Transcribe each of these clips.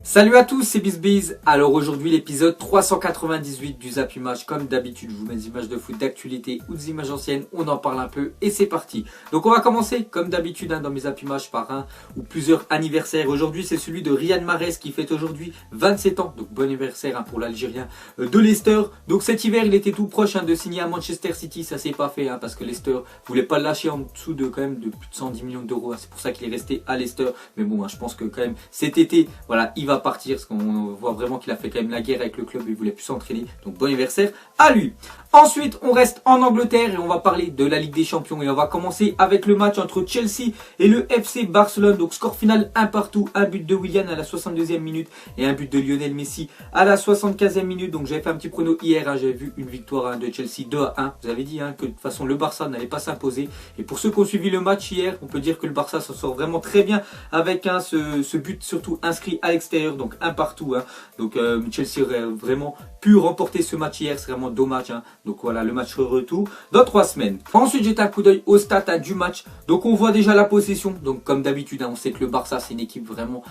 Salut à tous, c'est BizBiz. Alors aujourd'hui l'épisode 398 du Zap Image. Comme d'habitude, je vous mets des images de foot d'actualité ou des images anciennes, on en parle un peu et c'est parti. Donc on va commencer comme d'habitude dans mes Zap Images par un ou plusieurs anniversaires. Aujourd'hui c'est celui de Riyad Mahrez qui fête aujourd'hui 27 ans. Donc bon anniversaire pour l'Algérien de Leicester. Donc cet hiver il était tout proche de signer à Manchester City. Ça s'est pas fait parce que Leicester voulait pas le lâcher en dessous de quand même de plus de 110 millions d'euros. C'est pour ça qu'il est resté à Leicester. Mais bon, je pense que quand même cet été, voilà, il va partir parce qu'on voit vraiment qu'il a fait quand même la guerre avec le club et il voulait plus s'entraîner. Donc bon anniversaire à lui. Ensuite, on reste en Angleterre et on va parler de la Ligue des Champions et on va commencer avec le match entre Chelsea et le FC Barcelone. Donc score final 1-1, un but de Willian à la 62e minute et un but de Lionel Messi à la 75e minute. Donc j'avais fait un petit prono hier, j'avais vu une victoire de Chelsea 2-1. Vous avez dit que de toute façon le Barça n'allait pas s'imposer. Et pour ceux qui ont suivi le match hier, on peut dire que le Barça s'en sort vraiment très bien avec ce but surtout inscrit à l'extérieur. Donc 1-1. Donc Chelsea aurait vraiment pu remporter ce match hier, c'est vraiment dommage. Donc voilà, le match retour dans 3 semaines. Ensuite, j'ai un coup d'œil au stats du match. Donc on voit déjà la possession. Donc comme d'habitude, on sait que le Barça, c'est une équipe vraiment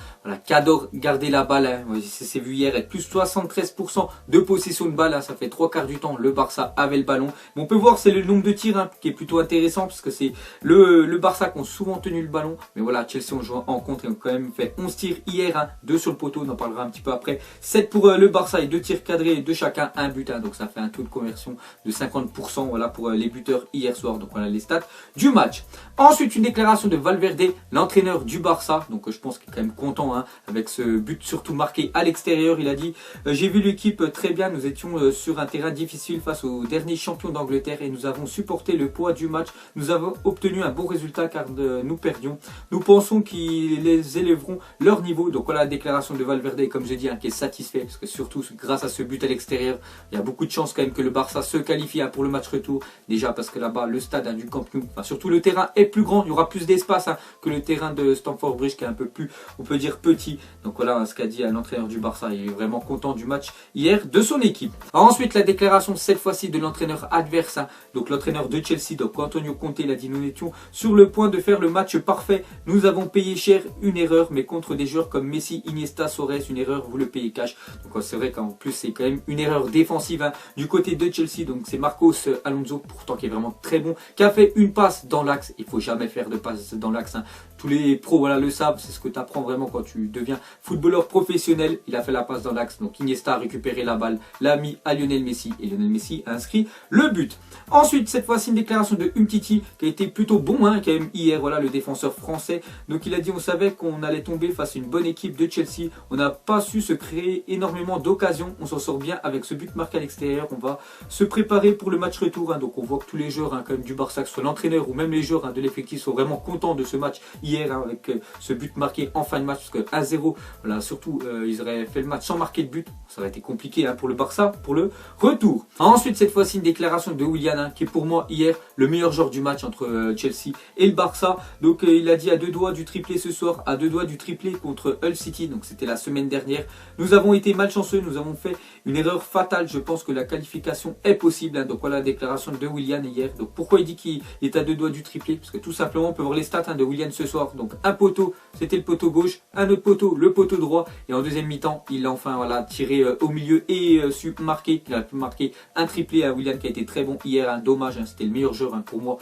qui adore garder la balle. C'est vu hier, être plus 73% de possession de balle. Ça fait 3/4 du temps, le Barça avait le ballon. Mais on peut voir, c'est le nombre de tirs qui est plutôt intéressant parce que c'est le Barça qui ont souvent tenu le ballon. Mais voilà, Chelsea ont joué en contre et ont quand même fait 11 tirs hier, 2 sur le poteau, on en parlera un petit peu après. 7 pour le Barça et 2 tirs cadrés de chacun, un but. Donc ça fait un taux de conversion de 50% voilà, pour les buteurs hier soir. Donc voilà les stats du match. Ensuite, une déclaration de Valverde, l'entraîneur du Barça. Donc je pense qu'il est quand même content avec ce but surtout marqué à l'extérieur. Il a dit j'ai vu l'équipe très bien, nous étions sur un terrain difficile face aux derniers champions d'Angleterre et nous avons supporté le poids du match. Nous avons obtenu un bon résultat car nous perdions. Nous pensons qu'ils les élèveront leur niveau. Donc voilà la déclaration de Valverde, comme j'ai dit, qui est satisfait parce que surtout grâce à ce but à l'extérieur, il y a beaucoup de chances quand même que le Barça se qualifie pour le match retour. Déjà parce que là-bas, le stade du Camp Nou, surtout le terrain est plus grand, il y aura plus d'espace que le terrain de Stamford Bridge qui est un peu plus, on peut dire, petit. Donc voilà ce qu'a dit l'entraîneur du Barça, il est vraiment content du match hier de son équipe. Ensuite, la déclaration cette fois-ci de l'entraîneur adverse, donc l'entraîneur de Chelsea, donc Antonio Conte, il a dit nous étions sur le point de faire le match parfait, nous avons payé cher une erreur, mais contre des joueurs comme Messi, Iniesta, Suarez, une erreur, vous le payez cash. Donc c'est vrai qu'en plus c'est quand même une erreur défensive du côté de Chelsea. Donc c'est Marcos Alonso, pourtant qui est vraiment très bon, qui a fait une passe dans l'axe. Il faut jamais faire de passe dans l'axe. Tous les pros le savent, c'est ce que tu apprends vraiment quand tu deviens footballeur professionnel. Il a fait la passe dans l'axe, donc Iniesta a récupéré la balle, l'a mis à Lionel Messi et Lionel Messi a inscrit le but. Ensuite, cette fois-ci, une déclaration de Umtiti qui a été plutôt bon, quand même hier, le défenseur français. Donc il a dit on savait qu'on allait tomber face à une bonne équipe de Chelsea. On n'a pas su se créer énormément d'occasions. On s'en sort bien avec ce but marqué à l'extérieur. On va se préparer pour le match retour. Donc on voit que tous les joueurs quand même du Barça, que ce soit l'entraîneur ou même les joueurs de l'effectif, sont vraiment contents de ce match hier avec ce but marqué en fin de match. Parce que 1-0, voilà, surtout ils auraient fait le match sans marquer de but. Ça aurait été compliqué pour le Barça pour le retour. Ensuite, cette fois-ci, une déclaration de Willian qui est pour moi hier le meilleur joueur du match entre Chelsea et le Barça. Donc il a dit à 2 doigts du triplé ce soir, à 2 doigts du triplé contre Hull City. Donc c'était la semaine dernière. Nous avons été malchanceux, nous avons fait une erreur fatale. Je pense que la qualification est possible. Donc voilà la déclaration de Willian hier. Donc pourquoi il dit qu'il est à 2 doigts du triplé? Parce que tout simplement on peut voir les stats de Willian ce soir. Donc un poteau, c'était le poteau gauche, un autre poteau, le poteau droit. Et en deuxième mi-temps, il a enfin tiré au milieu et su marquer. Il a pu marquer un triplé à Willian qui a été très bon hier. Dommage, c'était le meilleur joueur pour moi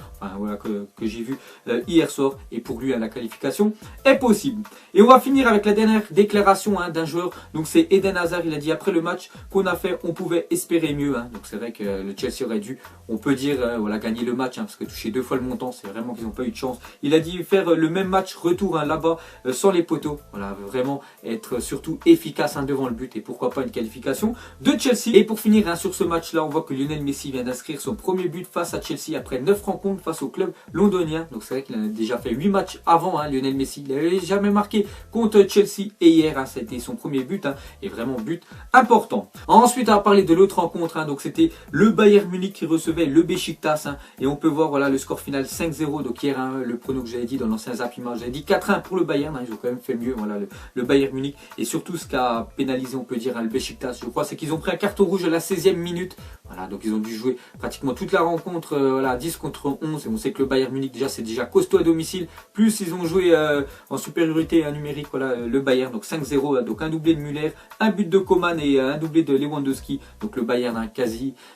que j'ai vu hier soir. Et pour lui, la qualification est possible. Et on va finir avec la dernière déclaration d'un joueur. Donc c'est Eden Hazard. Il a dit après le match qu'on a fait, on pouvait espérer mieux. Donc c'est vrai que le Chelsea aurait dû, on peut dire, gagner le match parce que toucher 2 fois le montant, c'est vraiment qu'ils n'ont pas eu de chance. Il a dit faire le même match retour là-bas sans les poteaux. Voilà, vraiment être surtout efficace devant le but et pourquoi pas une qualification de Chelsea. Et pour finir sur ce match-là, on voit que Lionel Messi vient d'inscrire son premier but face à Chelsea après 9 rencontres face au club londonien. Donc c'est vrai qu'il a déjà fait 8 matchs avant Lionel Messi. Il n'avait jamais marqué contre Chelsea et hier c'était son premier but et vraiment but important. Ensuite, on va parler de l'autre rencontre. Donc c'était le Bayern Munich qui recevait le Beşiktaş et on peut voir le score final 5-0. Donc hier le prono que j'avais dit dans l'ancien Zap Image. J'ai dit 4-1 pour le Bayern, hein, ils ont quand même fait mieux, voilà, le Bayern Munich. Et surtout ce qui a pénalisé, on peut dire, hein, le Beşiktaş, je crois, c'est qu'ils ont pris un carton rouge à la 16e minute. Voilà, donc ils ont dû jouer pratiquement toute la rencontre, voilà, 10 contre 11. Et on sait que le Bayern Munich, déjà, c'est déjà costaud à domicile. Plus ils ont joué en supériorité numérique, voilà, le Bayern, donc 5-0, donc un doublé de Müller, un but de Coman et un doublé de Lewandowski. Donc le Bayern, hein,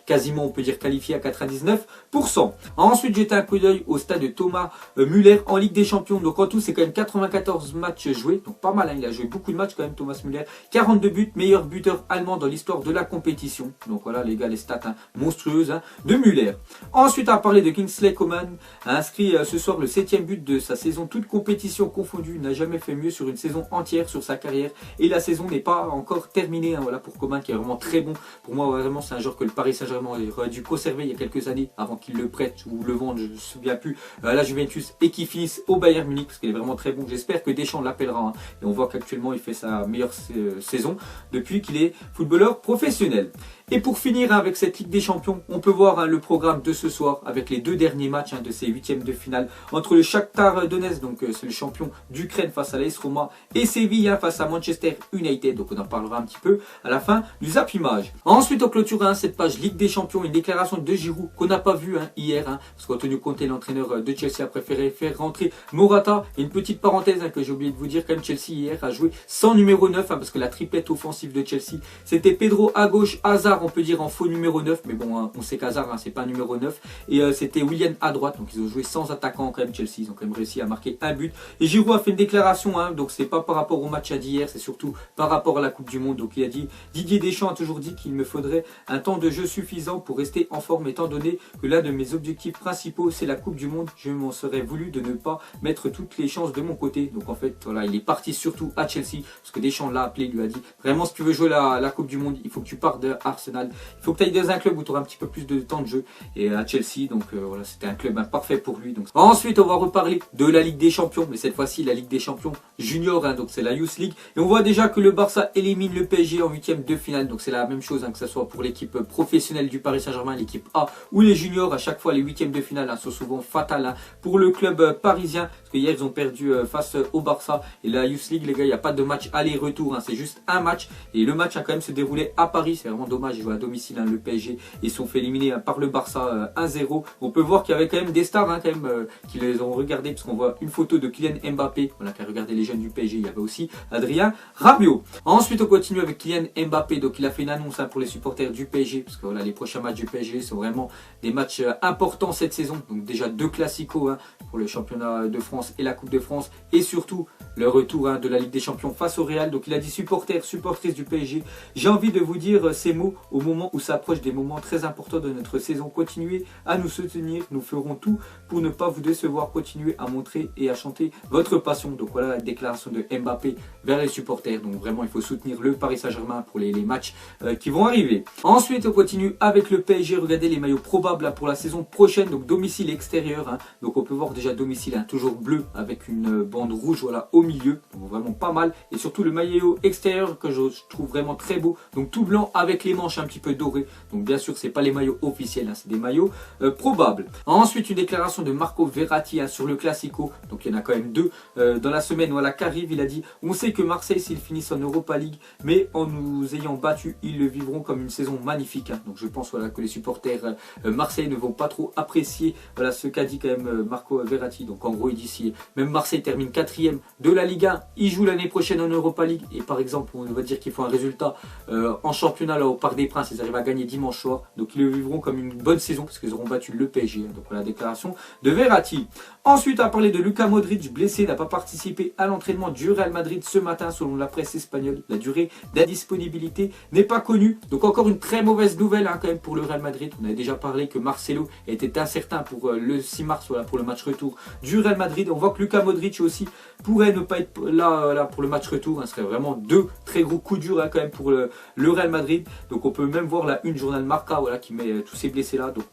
quasiment, on peut dire, qualifié à 99%. Ensuite, j'étais un coup d'œil au stade de Thomas Müller en Ligue des Champions. Donc en tout, c'est quand même 94 matchs joués. Donc pas mal, hein, il a joué beaucoup de matchs quand même, Thomas Müller. 42 buts, meilleur buteur allemand dans l'histoire de la compétition. Donc voilà, les gars, les stats, hein, monstrueuses, hein, de Müller. Ensuite, à parler de Kingsley Coman, a inscrit ce soir le 7e but de sa saison, toute compétition confondue. N'a jamais fait mieux sur une saison entière sur sa carrière. Et la saison n'est pas encore terminée, hein, voilà, pour Coman, qui est vraiment très bon. Pour moi, vraiment, c'est un joueur que le Paris Saint-Germain aurait dû conserver il y a quelques années avant qu'il le prête ou le vende, je ne me souviens plus, à la Juventus, et qu'il finisse au Bayern Munich parce qu'il est vraiment très bon. J'espère que Deschamps l'appellera, hein, et on voit qu'actuellement il fait sa meilleure saison depuis qu'il est footballeur professionnel. Et pour finir, hein, avec cette Ligue des Champions, on peut voir, hein, le programme de ce soir avec les deux derniers matchs, hein, de ces huitièmes de finale entre le Shakhtar Donetsk, donc c'est le champion d'Ukraine face à l'AS Roma, et Séville, hein, face à Manchester United. Donc on en parlera un petit peu à la fin du Zap Image. Ensuite, on clôturera, hein, cette page Ligue des Champions, une déclaration de Giroud qu'on n'a pas vu, hein, hier, hein, parce qu'Antonio Conte, l'entraîneur de Chelsea, a préféré faire rentrer Morata. Et une petite parenthèse, hein, que j'ai oublié de vous dire, quand même, Chelsea hier a joué sans numéro 9, hein, parce que la triplette offensive de Chelsea, c'était Pedro à gauche, Hazard, on peut dire en faux numéro 9, mais bon, hein, on sait qu'Hazard, hein, c'est pas un numéro 9, et c'était Willian à droite. Donc ils ont joué sans attaquant quand même, Chelsea, ils ont quand même réussi à marquer un but. Et Giroud a fait une déclaration, hein, donc c'est pas par rapport au match d'hier, c'est surtout par rapport à la Coupe du Monde. Donc il a dit: Didier Deschamps a toujours dit qu'il me faudrait un temps de jeu suffisant pour rester en forme, étant donné que l'un de mes objectifs principaux c'est la Coupe du Monde. Je m'en serais voulu de ne pas mettre toutes les chances de mon côté. Donc en fait, voilà, il est parti surtout à Chelsea, parce que Deschamps l'a appelé, lui a dit: vraiment, si tu veux jouer la Coupe du Monde, il faut que tu partes de Arsenal, il faut que tu ailles dans un club où tu auras un petit peu plus de temps de jeu. Et à Chelsea, donc voilà, c'était un club, hein, parfait pour lui. Donc ensuite, on va reparler de la Ligue des Champions, mais cette fois-ci la Ligue des Champions junior, hein, donc c'est la Youth League. Et on voit déjà que le Barça élimine le PSG en huitième de finale. Donc c'est la même chose, hein, que ce soit pour l'équipe professionnelle du Paris Saint-Germain, l'équipe A, ou les juniors. À chaque fois, les huitièmes de finale, hein, sont souvent fatales, hein, pour le club parisien, parce que hier ils ont perdu face au Barça. Et la Youth League, les gars, il n'y a pas de match aller-retour, hein, c'est juste un match. Et le match a quand même se déroulé à Paris. C'est vraiment dommage, ils jouent à domicile, hein, le PSG. Ils sont fait éliminer, hein, par le Barça 1-0. On peut voir qu'il y avait quand même des stars, hein, quand même, qui les ont regardés, parce qu'on voit une photo de Kylian Mbappé, voilà, qui a regardé les jeunes du PSG. Il y avait aussi Adrien Rabiot. Ensuite, on continue avec Kylian Mbappé. Donc il a fait une annonce, hein, pour les supporters du PSG, parce que voilà, les prochains matchs du PSG sont vraiment des matchs importants cette saison. Donc déjà deux classicos, hein, pour le championnat de France et la Coupe de France, et surtout le retour, hein, de la Ligue des Champions face au Real. Donc il a dit: supporters, supportrices du PSG, j'ai envie de vous dire ces mots au moment où s'approchent des moments très importants de notre saison. Continuez à nous soutenir, nous ferons tout pour ne pas vous décevoir. Continuez à montrer et à chanter votre passion. Donc voilà la déclaration de Mbappé vers les supporters. Donc vraiment, il faut soutenir le Paris Saint-Germain pour les matchs qui vont arriver. Ensuite, on continue avec le PSG. Regardez les maillots probables, hein, pour la saison prochaine. Donc domicile et extérieur, hein. Donc on peut voir déjà domicile, hein, toujours bleu avec une bande rouge, voilà, au milieu. Donc vraiment pas mal. Et surtout le maillot extérieur que je trouve vraiment très beau. Donc tout blanc avec les manches un petit peu dorées. Donc bien sûr, c'est pas les maillots officiels, hein, c'est des maillots probables. Ensuite, une déclaration de Marco Verratti, hein, sur le Classico. Donc il y en a quand même deux dans la semaine, voilà, qu'arrive. Il a dit: on sait que Marseille, s'ils finissent en Europa League, mais en nous ayant battus, ils le vivront comme une saison magnifique, hein. Donc je pense, voilà, que les supporters Marseille ne vont pas trop apprécier, voilà, ce qu'a dit quand même Marco Verratti. Donc en gros, il dit: si même Marseille termine 4e de la Ligue 1, il joue l'année prochaine en Europa League, et par exemple, on va dire qu'il faut un résultat en championnat, là, au Parc des Princes, ils arrivent à gagner dimanche soir. Donc ils le vivront comme une bonne saison, parce qu'ils auront battu le PSG, hein. Donc voilà la déclaration de Verratti. Ensuite, à parler de Luka Modric, blessé, n'a pas participé à l'entraînement du Real Madrid ce matin, selon la presse espagnole. La durée d'indisponibilité n'est pas connue. Donc encore une très mauvaise nouvelle, hein, quand même, pour le Real Madrid. On avait déjà parlé que Marcelo était incertain pour le 6 mars, voilà, pour le match retour du Real Madrid. On voit que Luka Modric aussi pourrait ne pas être là pour le match retour. Ce serait vraiment deux très gros coups durs quand même pour le Real Madrid. Donc on peut même voir là une journal Marca qui met tous ces blessés là. Donc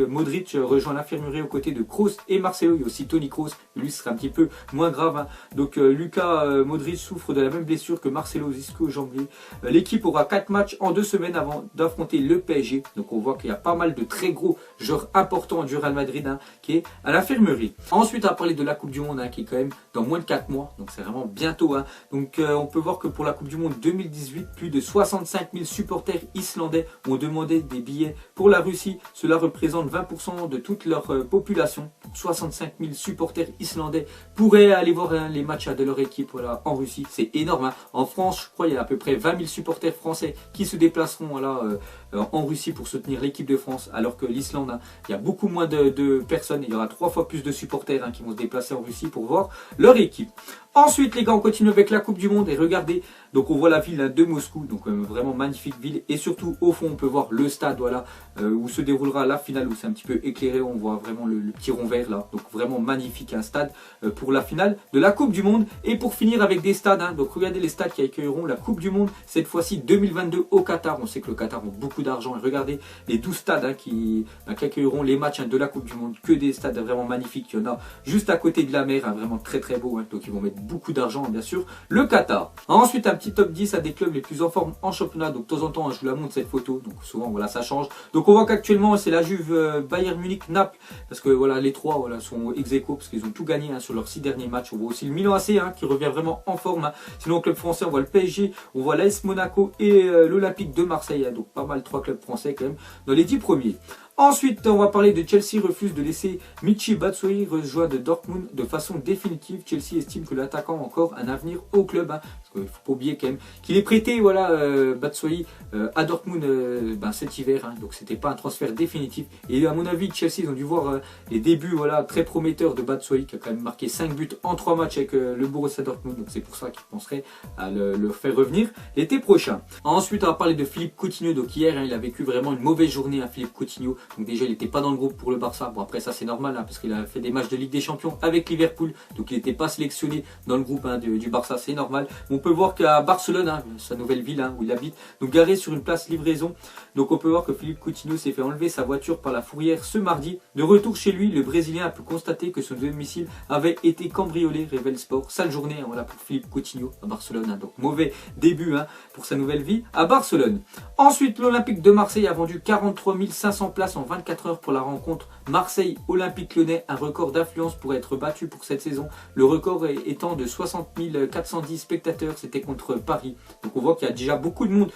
Modric rejoint l'infirmerie aux côtés de Kroos et Marcelo. Il y a aussi Toni Kroos, lui ce serait un petit peu moins grave. Donc Luka Modric souffre de la même blessure que Marcelo ischio-jambier. L'équipe aura 4 matchs en 2 semaines avant d'affronter le PSG. Donc on voit qu'il y a pas mal de très gros joueurs importants du Real Madrid qui est à l'infirmerie. Ensuite on va parler de la Coupe du Monde qui est quand même dans moins de 4 mois. Donc c'est vraiment bientôt. Donc on peut voir que pour la Coupe du Monde 2018, plus de 65 000 supporters islandais ont demandé des billets pour la Russie. Cela représente 20% de toute leur population. 65 000 supporters islandais pourraient aller voir les matchs de leur équipe en Russie. C'est énorme. En France, je crois, il y a à peu près 20 000 supporters français qui se déplaceront en Russie pour soutenir l'équipe de France, alors que l'Islande, il y a beaucoup moins de personnes. Il y aura 3 fois plus de supporters qui vont se déplacer en Russie pour voir leur équipe. Ensuite les gars, on continue avec la Coupe du Monde et regardez, donc on voit la ville de Moscou, donc vraiment magnifique ville, et surtout au fond on peut voir le stade où se déroulera la finale, où c'est un petit peu éclairé, on voit vraiment le petit rond vert là, donc vraiment magnifique un stade pour la finale de la Coupe du Monde. Et pour finir avec des stades, donc regardez les stades qui accueilleront la Coupe du Monde cette fois-ci 2022 au Qatar. On sait que le Qatar a beaucoup d'argent et regardez les 12 stades qui accueilleront les matchs de la Coupe du Monde, que des stades vraiment magnifiques. Il y en a juste à côté de la mer, vraiment très très beau, donc ils vont mettre beaucoup d'argent bien sûr, le Qatar. Ensuite un petit top 10 à des clubs les plus en forme en championnat. Donc de temps en temps je vous la montre cette photo, donc souvent voilà ça change. Donc on voit qu'actuellement c'est la Juve, Bayern Munich, Naples, parce que les trois sont ex-aequo parce qu'ils ont tout gagné sur leurs 6 derniers matchs. On voit aussi le Milan AC qui revient vraiment en forme. Sinon au club français on voit le PSG, on voit l'AS Monaco et l'Olympique de Marseille, donc pas mal 3 clubs français quand même dans les 10 premiers. Ensuite, on va parler de Chelsea refuse de laisser Michy Batshuayi rejoindre Dortmund de façon définitive. Chelsea estime que l'attaquant a encore un avenir au club. Parce qu'il ne faut pas oublier quand même qu'il est prêté Batshuayi à Dortmund cet hiver. Donc c'était pas un transfert définitif. Et à mon avis, Chelsea ils ont dû voir les débuts très prometteurs de Batshuayi qui a quand même marqué 5 buts en 3 matchs avec le Borussia Dortmund. Donc c'est pour ça qu'ils penseraient à le faire revenir l'été prochain. Ensuite, on va parler de Philippe Coutinho. Donc hier, il a vécu vraiment une mauvaise journée Philippe Coutinho. Donc déjà il n'était pas dans le groupe pour le Barça. Bon après ça c'est normal parce qu'il a fait des matchs de Ligue des Champions avec Liverpool. Donc il n'était pas sélectionné dans le groupe du Barça, c'est normal. On peut voir qu'à Barcelone, sa nouvelle ville où il habite, donc garé sur une place livraison. Donc on peut voir que Philippe Coutinho s'est fait enlever sa voiture par la fourrière ce mardi. De retour chez lui, le Brésilien a pu constater que son domicile avait été cambriolé, révèle Sport. Sale journée pour Philippe Coutinho à Barcelone. Donc mauvais début pour sa nouvelle vie à Barcelone. Ensuite l'Olympique de Marseille a vendu 43 500 places en 24 heures pour la rencontre Marseille-Olympique Lyonnais. Un record d'affluence pourrait être battu pour cette saison. Le record étant de 60 410 spectateurs, c'était contre Paris. Donc on voit qu'il y a déjà beaucoup de monde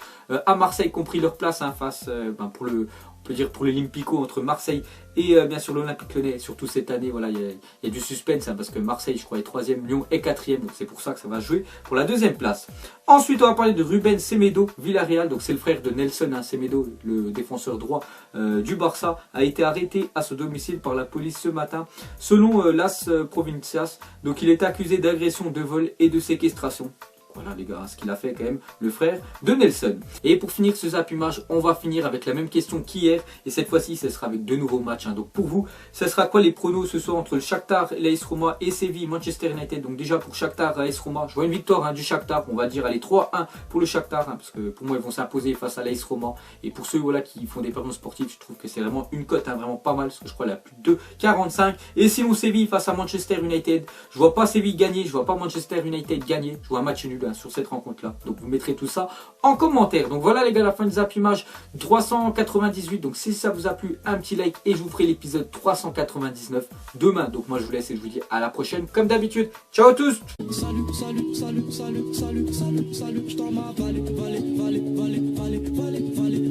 à Marseille qui ont pris leur place face pour l'Olympico entre Marseille et bien sûr l'Olympique Lyonnais. Surtout cette année, il y a du suspense parce que Marseille, je crois, est 3e, Lyon est 4e. Donc c'est pour ça que ça va jouer pour la 2e place. Ensuite, on va parler de Ruben Semedo, Villarreal. Donc c'est le frère de Nelson Semedo, le défenseur droit du Barça, a été arrêté à son domicile par la police ce matin. Selon Las Provincias, donc il est accusé d'agression, de vol et de séquestration. Voilà les gars, ce qu'il a fait quand même le frère de Nelson. Et pour finir ce zappimage, on va finir avec la même question qu'hier. Et cette fois-ci, ce sera avec 2 nouveaux matchs. Donc pour vous, ce sera quoi les pronos ce soir entre le Shakhtar, l'AS Roma et Séville, Manchester United. Donc déjà pour Shakhtar, AS Roma, je vois une victoire du Shakhtar. On va dire allez 3-1 pour le Shakhtar. Parce que pour moi, ils vont s'imposer face à l'AS Roma. Et pour ceux qui font des paris sportifs, je trouve que c'est vraiment une cote vraiment pas mal. Parce que je crois qu'elle a plus de 2,45. Et sinon Séville face à Manchester United. Je vois pas Séville gagner, je vois pas Manchester United gagner. Je vois un match nul sur cette rencontre là, donc vous mettrez tout ça en commentaire. Donc voilà les gars, la fin du zappimage 398. Donc si ça vous a plu, un petit like et je vous ferai l'épisode 399 demain. Donc moi je vous laisse et je vous dis à la prochaine comme d'habitude. Ciao à tous. Salut, salut, salut, salut, salut, salut, salut, je t'en m'avale,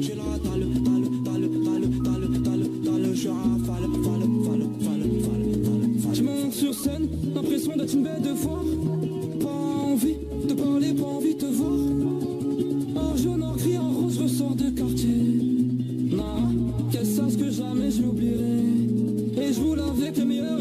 j'ai la je monte sur scène, l'impression d'être une bête de foire. Pas envie de parler, pas envie de te voir. En jaune, en gris, en rose, je ressors de quartier. Non, qu'elle sache que jamais je l'oublierai. Et je roule avec le meilleur.